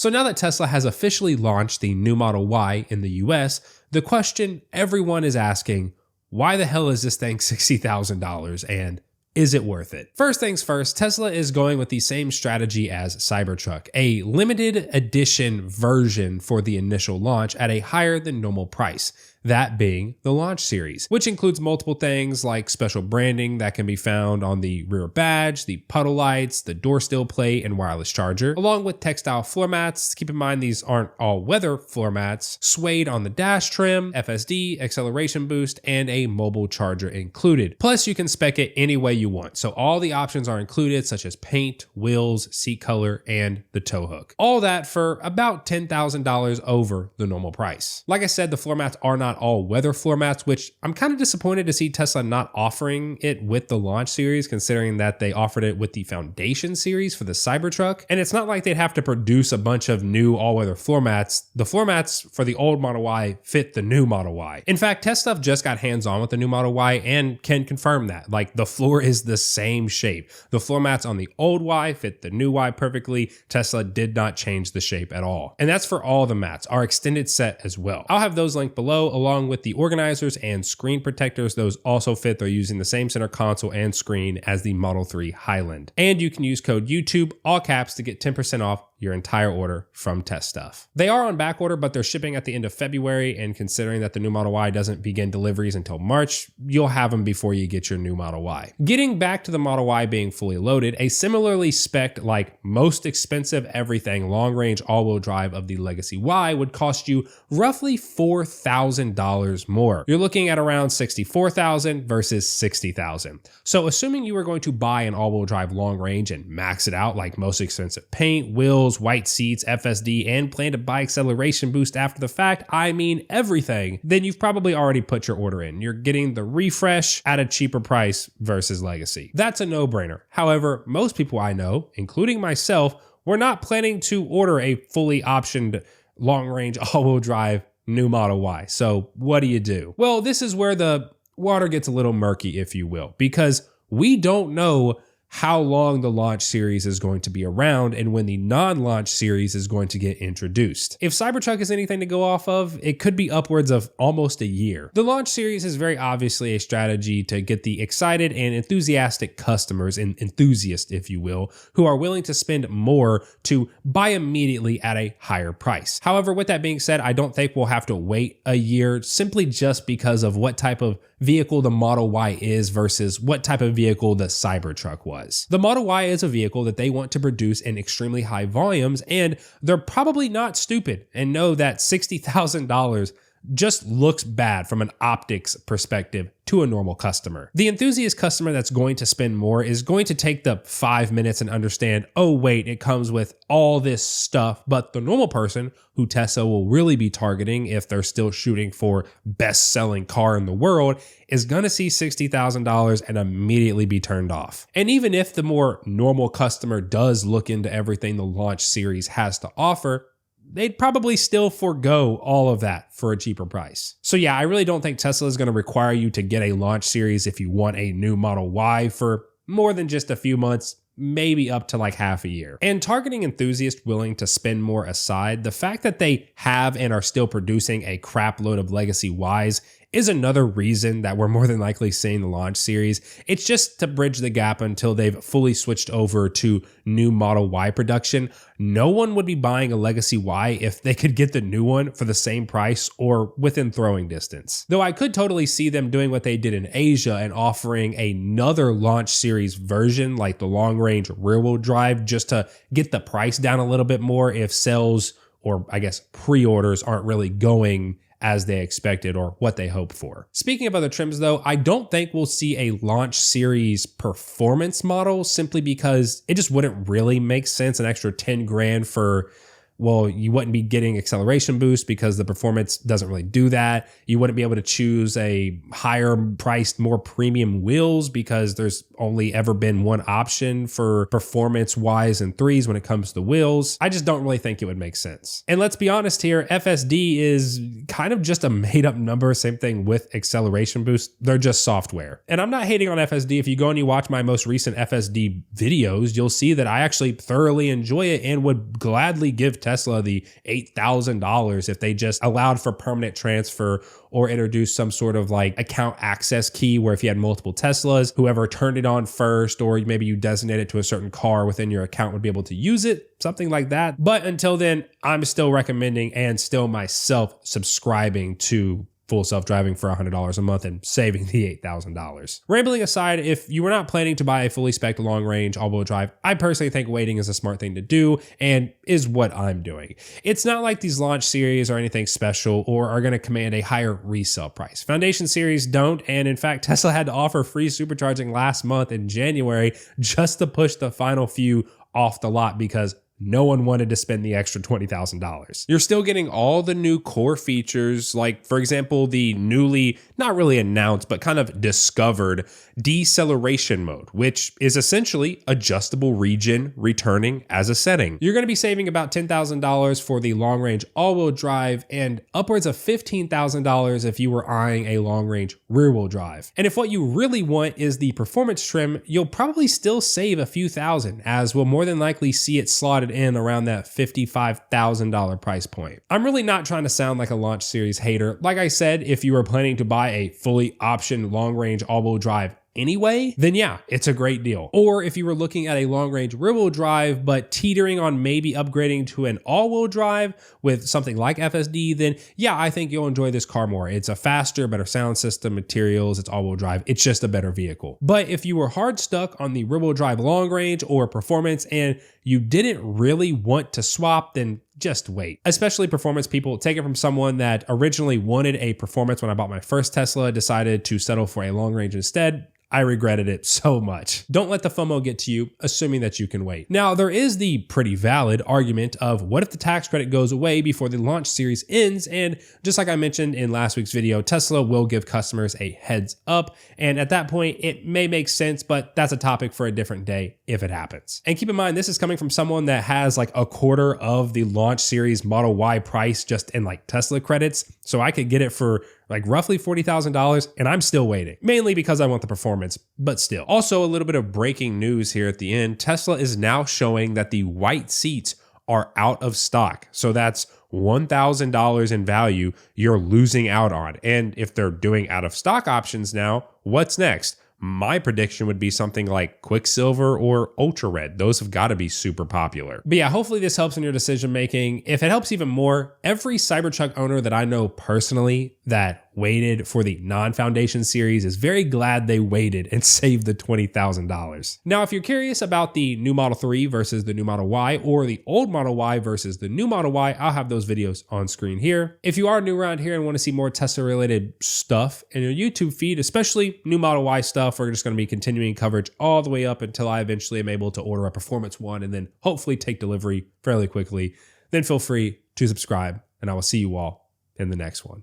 So now that Tesla has officially launched the new Model Y in the US, the question everyone is asking, why the hell is this thing $60,000 and is it worth it? First things first, Tesla is going with the same strategy as Cybertruck, a limited edition version for the initial launch at a higher than normal price. That being the launch series, which includes multiple things like special branding that can be found on the rear badge, the puddle lights, the door still plate, and wireless charger, along with textile floor mats. Keep in mind these aren't all-weather floor mats, suede on the dash trim, FSD, acceleration boost, and a mobile charger included. Plus, you can spec it any way you want, so all the options are included, such as paint, wheels, seat color, and the tow hook. All that for about $10,000 over the normal price. Like I said, the floor mats are not all weather floor mats, which I'm kind of disappointed to see Tesla not offering it with the launch series, considering that they offered it with the foundation series for the Cybertruck. And it's not like they'd have to produce a bunch of new all-weather floor mats. The floor mats for the old Model Y fit the new Model Y. In fact, test stuff just got hands-on with the new Model Y and can confirm that. Like, the floor is the same shape. The floor mats on the old Y fit the new Y perfectly. Tesla did not change the shape at all. And that's for all the mats, our extended set as well. I'll have those linked below, along with the organizers and screen protectors. Those also fit. They're using the same center console and screen as the Model 3 Highland. And you can use code YouTube, all caps, to get 10% off your entire order from Test Stuff. They are on back order, but they're shipping at the end of February, and considering that the new Model Y doesn't begin deliveries until March, you'll have them before you get your new Model Y. Getting back to the Model Y being fully loaded, a similarly spec'd, like most expensive everything long-range all-wheel drive of the Legacy Y would cost you roughly $4,000 more. You're looking at around $64,000 versus $60,000. So assuming you were going to buy an all-wheel drive long-range and max it out, like most expensive paint, wheels, white seats, FSD, and plan to buy acceleration boost after the fact, I mean everything, then you've probably already put your order in. You're getting the refresh at a cheaper price versus Legacy. That's a no-brainer. However, most people I know, including myself, were not planning to order a fully optioned long-range all-wheel drive new Model Y. So what do you do? Well, this is where the water gets a little murky, if you will, because we don't know how long the launch series is going to be around and when the non-launch series is going to get introduced. If Cybertruck is anything to go off of, it could be upwards of almost a year. The launch series is very obviously a strategy to get the excited and enthusiastic customers, and enthusiasts, if you will, who are willing to spend more to buy immediately at a higher price. However, with that being said, I don't think we'll have to wait a year simply just because of what type of vehicle the Model Y is versus what type of vehicle the Cybertruck was. The Model Y is a vehicle that they want to produce in extremely high volumes, and they're probably not stupid and know that $60,000 just looks bad from an optics perspective to a normal customer. The enthusiast customer that's going to spend more is going to take the 5 minutes and understand, oh wait, it comes with all this stuff. But the normal person, who Tesla will really be targeting if they're still shooting for best-selling car in the world, is gonna see $60,000 and immediately be turned off. And even if the more normal customer does look into everything the launch series has to offer, they'd probably still forego all of that for a cheaper price. So yeah, I really don't think Tesla is going to require you to get a launch series if you want a new Model Y for more than just a few months, maybe up to like half a year. And targeting enthusiasts willing to spend more aside, the fact that they have and are still producing a crap load of Legacy Ys is another reason that we're more than likely seeing the launch series. It's just to bridge the gap until they've fully switched over to new Model Y production. No one would be buying a Legacy Y if they could get the new one for the same price or within throwing distance. Though I could totally see them doing what they did in Asia and offering another launch series version like the long range rear wheel drive just to get the price down a little bit more if sales, or I guess pre-orders, aren't really going as they expected or what they hoped for. Speaking of other trims though, I don't think we'll see a launch series performance model simply because it just wouldn't really make sense. An extra 10 grand for, well, you wouldn't be getting acceleration boost because the performance doesn't really do that. You wouldn't be able to choose a higher priced, more premium wheels because there's only ever been one option for performance Ys and 3s when it comes to the wheels. I just don't really think it would make sense. And let's be honest here, FSD is kind of just a made up number. Same thing with acceleration boost. They're just software. And I'm not hating on FSD. If you go and you watch my most recent FSD videos, you'll see that I actually thoroughly enjoy it and would gladly give Tesla the $8,000 if they just allowed for permanent transfer or introduced some sort of like account access key where if you had multiple Teslas, whoever turned it on first, or maybe you designate it to a certain car within your account would be able to use it, something like that. But until then, I'm still recommending and still myself subscribing to full self-driving for $100 a month and saving the $8,000. Rambling aside, if you were not planning to buy a fully spec'd long-range all-wheel drive, I personally think waiting is a smart thing to do and is what I'm doing. It's not like these launch series are anything special or are going to command a higher resale price. Foundation series don't, and in fact, Tesla had to offer free supercharging last month in January just to push the final few off the lot because no one wanted to spend the extra $20,000. You're still getting all the new core features, like, for example, the newly, not really announced, but kind of discovered deceleration mode, which is essentially adjustable region returning as a setting. You're going to be saving about $10,000 for the long-range all-wheel drive and upwards of $15,000 if you were eyeing a long-range rear-wheel drive. And if what you really want is the performance trim, you'll probably still save a few thousand, as we'll more than likely see it slotted in around that $55,000 price point. I'm really not trying to sound like a launch series hater. Like I said, if you were planning to buy a fully optioned long-range all-wheel drive anyway, then yeah, it's a great deal. Or if you were looking at a long-range rear-wheel drive, but teetering on maybe upgrading to an all-wheel drive with something like FSD, then yeah, I think you'll enjoy this car more. It's a faster, better sound system, materials, it's all-wheel drive. It's just a better vehicle. But if you were hard stuck on the rear-wheel drive long-range or performance and you didn't really want to swap, then just wait. Especially performance people, take it from someone that originally wanted a performance when I bought my first Tesla, decided to settle for a long range instead. I regretted it so much. Don't let the FOMO get to you, assuming that you can wait. Now, there is the pretty valid argument of what if the tax credit goes away before the launch series ends? And just like I mentioned in last week's video, Tesla will give customers a heads up. And at that point, it may make sense, but that's a topic for a different day if it happens. And keep in mind, this is coming from someone that has like a quarter of the launch series Model Y price just in like Tesla credits. So I could get it for like roughly $40,000 and I'm still waiting, mainly because I want the performance, but still. Also, a little bit of breaking news here at the end. Tesla is now showing that the white seats are out of stock. So that's $1,000 in value you're losing out on. And if they're doing out of stock options now, what's next? My prediction would be something like Quicksilver or Ultra Red. Those have got to be super popular. But yeah, hopefully this helps in your decision making. If it helps even more, every Cybertruck owner that I know personally that waited for the non-foundation series is very glad they waited and saved the $20,000. Now, if you're curious about the new Model 3 versus the new Model Y or the old Model Y versus the new Model Y, I'll have those videos on screen here. If you are new around here and want to see more Tesla related stuff in your YouTube feed, especially new Model Y stuff, we're just going to be continuing coverage all the way up until I eventually am able to order a performance one and then hopefully take delivery fairly quickly. Then feel free to subscribe and I will see you all in the next one.